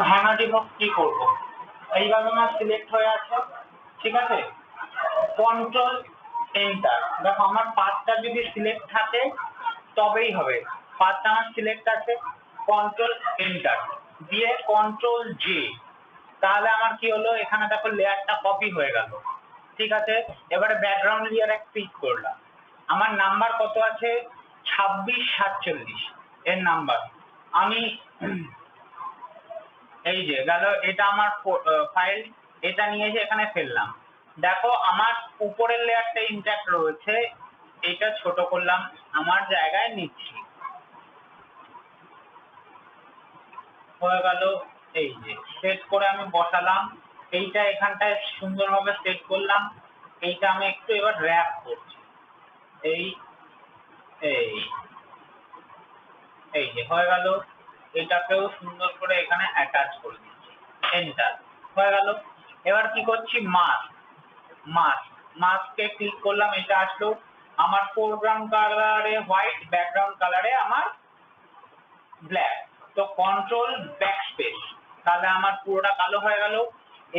Hanger remove কি করব? এইভাবে আমার সিলেক্ট হয়ে আছে, ঠিক আছে। Control enter. দেখো আমার পাথটা যদি সিলেক্ট থাকে তবেই হবে। পাথটা আমার সিলেক্ট আছে, কন্ট্রোল এন্টার দিয়ে কন্ট্রোল জে, তাহলে আমার কি হলো, এখানে দেখো লেয়ারটা কপি হয়ে গেল, ঠিক আছে। এবারে ব্যাকগ্রাউন্ড লেয়ারে ক্লিক করলাম, আমার নাম্বার কত আছে, 2647 এর নাম্বার। আমি এই যে গেল, এটা আমার ফাইল, এটা নিয়ে এসে এখানে ফেললাম। দেখো আমার উপরের লেয়ারটা ইনট্যাক্ট রয়েছে, এটা ছোট করলাম, আমার জায়গায় নিচ্ছি, হয়ে গেল। এই যে সেট করে আমি বসালাম, এইটা এখানটায় সুন্দরভাবে সেট করলাম। এইটা আমি একটু এবার র‍্যাপ করছি, এই এই এই যে হয়ে গেল। এটাকেও সুন্দর করে এখানে অ্যাটাচ করে দিচ্ছি, এন্টার, হয়ে গেল। এবার কি করছি, মাস্কে ক্লিক করলাম, এটা আসলো। আমার ফোরগ্রাউন্ড কালারে হোয়াইট, ব্যাকগ্রাউন্ড কালারে আমার ব্ল্যাক। তো কন্ট্রোল ব্যাকস্পেস, তাহলে আমার পুরোটা কালো হয়ে গেল।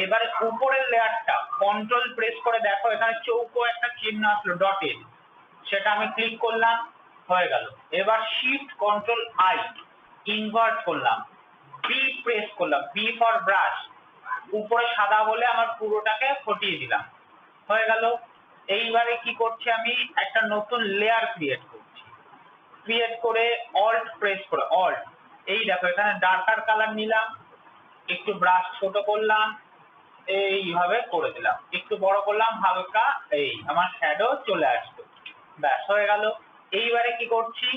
এবারে উপরের লেয়ারটা কন্ট্রোল প্রেস করে দেখো, এখানে চৌকো একটা চিহ্ন আসলো ডটের, সেটা আমি ক্লিক করলাম, হয়ে গেল। এবার শিফট কন্ট্রোল আই ইনভার্ট করলাম, বি প্রেস করলাম, বি ফর ব্রাশ, উপরে সাদা বলে আমার পুরোটাকে ফটিয়ে দিলাম, হয়ে গেল। এইবারে কি করছি, আমি একটা নতুন লেয়ার ক্রিয়েট করছি, ক্রিয়েট করে অল্ট প্রেস করে অল্ট, এই দেখো এখানে ডার্কার কালার নিলাম, একটু ব্রাশ ছোট করলাম, এইভাবে করে দিলাম, একটু বড় করলাম হালকা, এই আমার শ্যাডো চলে আসলো, ব্যাস হয়ে গেল। এইবারে কি করছি,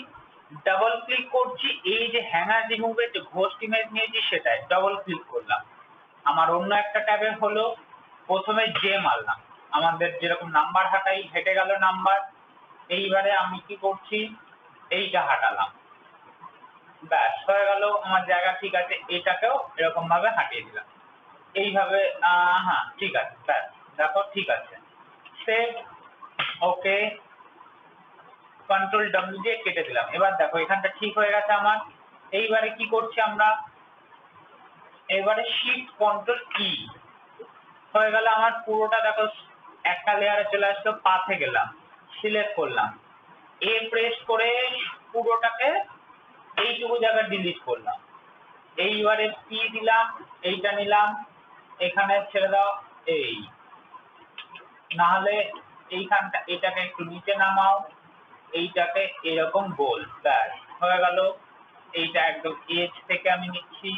ডাবল ক্লিক করছি, এই যে হ্যাঙ্গার রিমুভের যে ঘোস্ট ইমেজ নিয়েছি সেটাই ডাবল ক্লিক করলাম, আমার অন্য একটা ট্যাবে হলো। প্রথমে জে মারলাম, আমাদের যেরকম নাম্বার হাঁটাই, হেঁটে গেল নাম্বার। এইবারে আমি কি করছি, এইটা হাঁটালাম, ব্যাস হয়ে গেল, আমার জায়গা ঠিক আছে। এটাকেও এরকম ভাবে হাঁটিয়ে দিলাম, এইভাবে। হ্যাঁ ঠিক আছে, ব্যাস দেখো ঠিক আছে, সেভ, ওকে, কন্ট্রোল ডব্লিউ দিয়ে কেটে দিলাম। এবার দেখো এখানটা ঠিক হয়ে গেছে আমার। এইবারে কি করছি আমরা, এবারে শিফট কন্ট্রোল ই, হয়ে গেল আমার পুরোটা। দেখো একটা লেয়ারে চলে আসলো, পাথে গেলাম, সিলেক্ট করলাম, এ প্রেস করে পুরোটাকে এইটুকু জায়গা ডিলিট করলাম। এইবারে পি দিলাম, এইটা নিলাম, এখানে ছেড়ে দাও, এই নাহলে এইখানটা, এটাকে একটু নিচে নামাও, এইটাকে এরকম গোল, ব্যাস হয়ে গেল। এইটা একদম এজ থেকে আমি নিচ্ছি,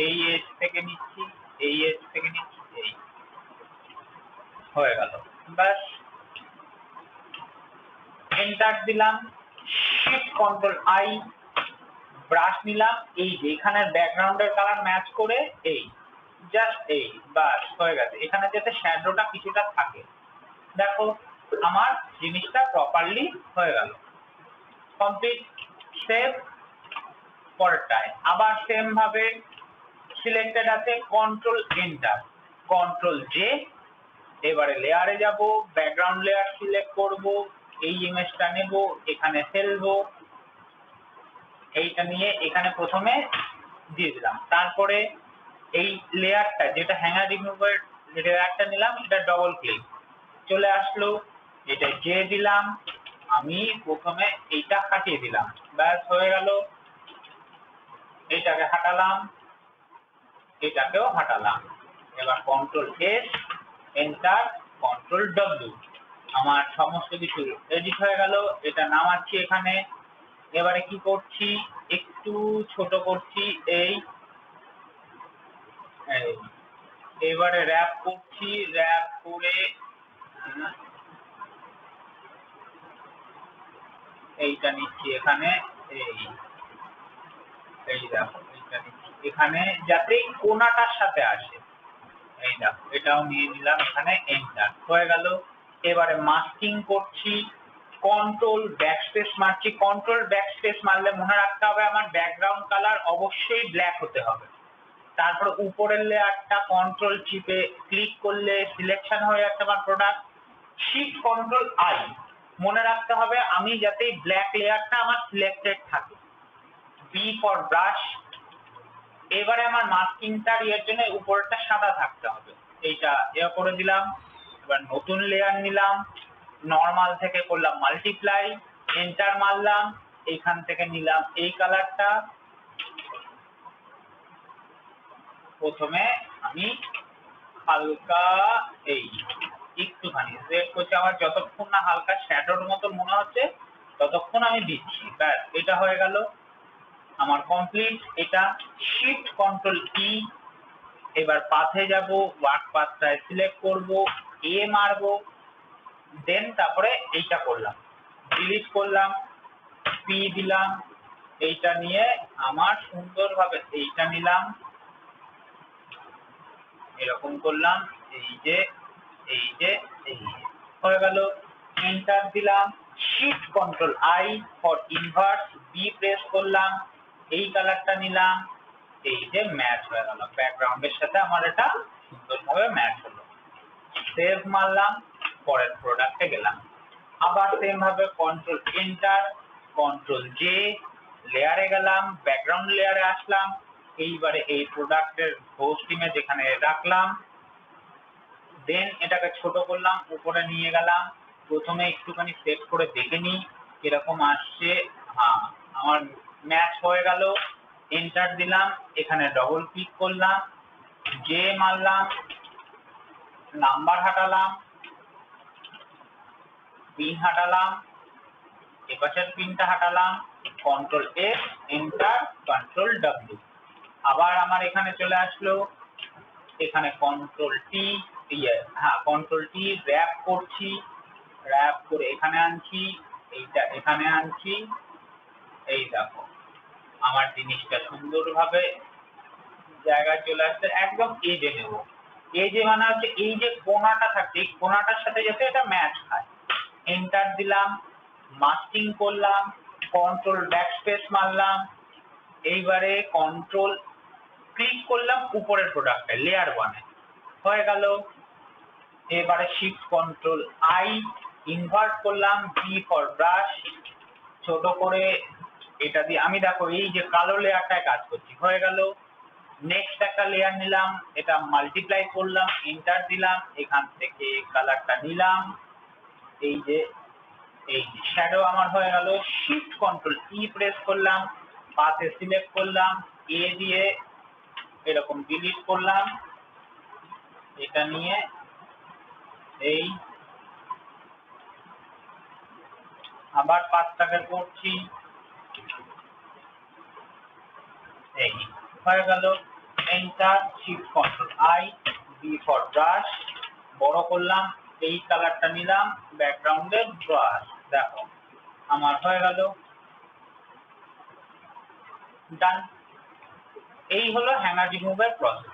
এই এজ থেকে নিচ্ছি, এই এজ থেকে নিচ্ছি, এই হয়ে গেল, ব্যাস। এন্টার দিলাম, শিফট কন্ট্রোল আই, ব্রাশ নিলাম, এই যে এখানে ব্যাকগ্রাউন্ডের কালার ম্যাচ করে, এই জাস্ট এই, বাস হয়ে গেছে। এখানে যাতে শ্যাডোটা কিছুটা থাকে, দেখো আমার জিনিসটা প্রপারলি হয়ে গেল, কমপ্লিট, সেভ। পরেরটায় আবার সেম ভাবে সিলেক্টেড আছে, কন্ট্রোল এন্টার, কন্ট্রোল জে, এবারে লেয়ারে যাব, ব্যাকগ্রাউন্ড লেয়ার সিলেক্ট করব, এই ইমেজটা নেব, এখানে ফেলবো, এইটা নিয়ে এখানে প্রথমে দিয়ে দিলাম, তারপরে এই লেয়ারটা যেটা হ্যাঙ্গার রিমুভার লেয়ারটা নিলাম, এটা ডবল ক্লিক, চলে আসলো, এটা জে দিলাম, আমি প্রথমে এইটা হাটিয়ে দিলাম, ব্যাস হয়ে গেল। এইটাকে হাঁটালাম, এটাকেও হাঁটালাম, এবার control S, enter, control W, আমার সমস্ত কিছু এডিট হয়ে গেল। এটা নামাচ্ছি এখানে, এবারে কি করছি, একটু ছোট করছি, এই এবারে র‍্যাপ করছি, র‍্যাপ করে এইটা নিচ্ছি এখানে, এই এই দেখো এইটা নিচ্ছি এখানে, যাতে কোনাটার সাথে আসে, এই দেখো এটাও নিয়ে নিলাম এখানে, এন্টার, হয়ে গেল। এবারে মাস্কিং করছি, কন্ট্রোল ব্যাকস্পেস মারছি, কন্ট্রোল ব্যাকস্পেস মারলে মনে রাখতে হবে আমার ব্যাকগ্রাউন্ড কালার অবশ্যই ব্ল্যাক হতে হবে। তারপর উপরের লেয়ারটা কন্ট্রোল চিপে ক্লিক করলে সিলেকশন হয়ে যাচ্ছে আমার প্রোডাক্ট। শিফট কন্ট্রোল আই, মনে রাখতে হবে আমি যাতে ব্ল্যাক লেয়ারটা আমার সিলেক্টেড থাকে। বি ফর ব্রাশ, এবারে আমার মাস্কিংটার এর জন্য উপরটা সাদা থাকতে হবে, এইটা করে দিলাম। এবার নতুন লেয়ার নিলাম, নর্মাল থেকে করলাম মাল্টিপ্লাই, এন্টার মারলাম, এইখান থেকে নিলাম এই কালারটা। প্রথমে আমি হালকা এই একটুখানি রেড করছি, আমার যতক্ষণ না হালকা শ্যাডোর মতো মনে হচ্ছে ততক্ষণ আমি দিচ্ছি। ব্যাস, এটা হয়ে গেল আমার কমপ্লিট। এটা শিফট কন্ট্রোল ই। এবার পাথে যাব, ওয়ার্ক পাথটায় সিলেক্ট করব, এ মারবো, দেন তারপরে এইটা করলাম, ডিলিট করলাম, পি দিলাম, এইটা নিয়ে আমার সুন্দরভাবে এইটা নিলাম, এরকম করলাম, এই যে এই যে এই হয়ে গেল। এন্টার দিলাম, shift control I for inverse, B press করলাম, এই কালারটা নিলাম, এই যে ম্যাচ হয়ে গেল, ব্যাকগ্রাউন্ডের সাথে আমার এটা সুন্দরভাবে ম্যাচ হলো। সেভ মারলাম, পরের প্রোডাক্টে গেলাম, আবার সেম ভাবে কন্ট্রোল এন্টার, কন্ট্রোল জে, লেয়ারে গেলাম, ব্যাকগ্রাউন্ড লেয়ারে আসলাম, এইবারে এই প্রোডাক্টের হোস্টিংয়ে যেখানে রাখলাম, দেন এটাকে ছোট করলাম, উপরে নিয়ে গেলাম, প্রথমে একটুখানি সেট করে দেখে নিই কিরকম আসছে। হ্যাঁ, আমার ম্যাচ হয়ে গেল। এন্টার দিলাম, এখানে ডবল ক্লিক করলাম, জে মারলাম, নাম্বার হাঁটালাম, পিন হাঁটালাম, এপাশের পিনটা হাঁটালাম, control S, enter, control W. আবার আমার এখানে চলে আসলো, এখানে control T, control T wrap করছি, র্যাপ করে এখানে আনছি, এইটা এখানে আনছি, এই দেখো আমার জিনিসটা সুন্দরভাবে জায়গায় চলে আসছে। একদম এজে নেব, এজে মানে হচ্ছে এই যে কোণাটা থাকে, এই কোণাটার সাথে যাতে এটা ম্যাচ খায়। এন্টার দিলাম, মাস্কিং করলাম, কন্ট্রোল ব্যাকস্পেস মারলাম, এইবারে কন্ট্রোল ক্লিক করলাম উপরের প্রোডাক্টে, লেয়ার ওয়ানে হয়ে গেল। এবারে শিফট কন্ট্রোল আই, ইনভার্ট করলাম, বি ফর ব্রাশ, ছোট করে এটা দিয়ে আমি দেখো এই যে কালো লেয়ারটায় কাজ করছি, হয়ে গেল। নেক্সট একটা লেয়ার নিলাম, এটা মাল্টিপ্লাই করলাম, এন্টার দিলাম, এখান থেকে কালারটা নিলাম, এই যে এই শ্যাডো আমার হয়ে গেল। শিফট কন্ট্রোল ই প্রেস করলাম, পাথে সিলেক্ট করলাম, এ দিয়ে এরকম ডিলিট করলাম, এটা নিয়ে এই আবার পাথটাকে করছি, এই হয়ে গেল। Enter, shift control I, B for brush, বড় করলাম, এই কালারটা নিলাম, ব্যাকগ্রাউন্ডের ব্রাশ, দেখো আমার হয়ে গেল। ডান। এই হলো হ্যাঙ্গার রিমুভের প্রসেস।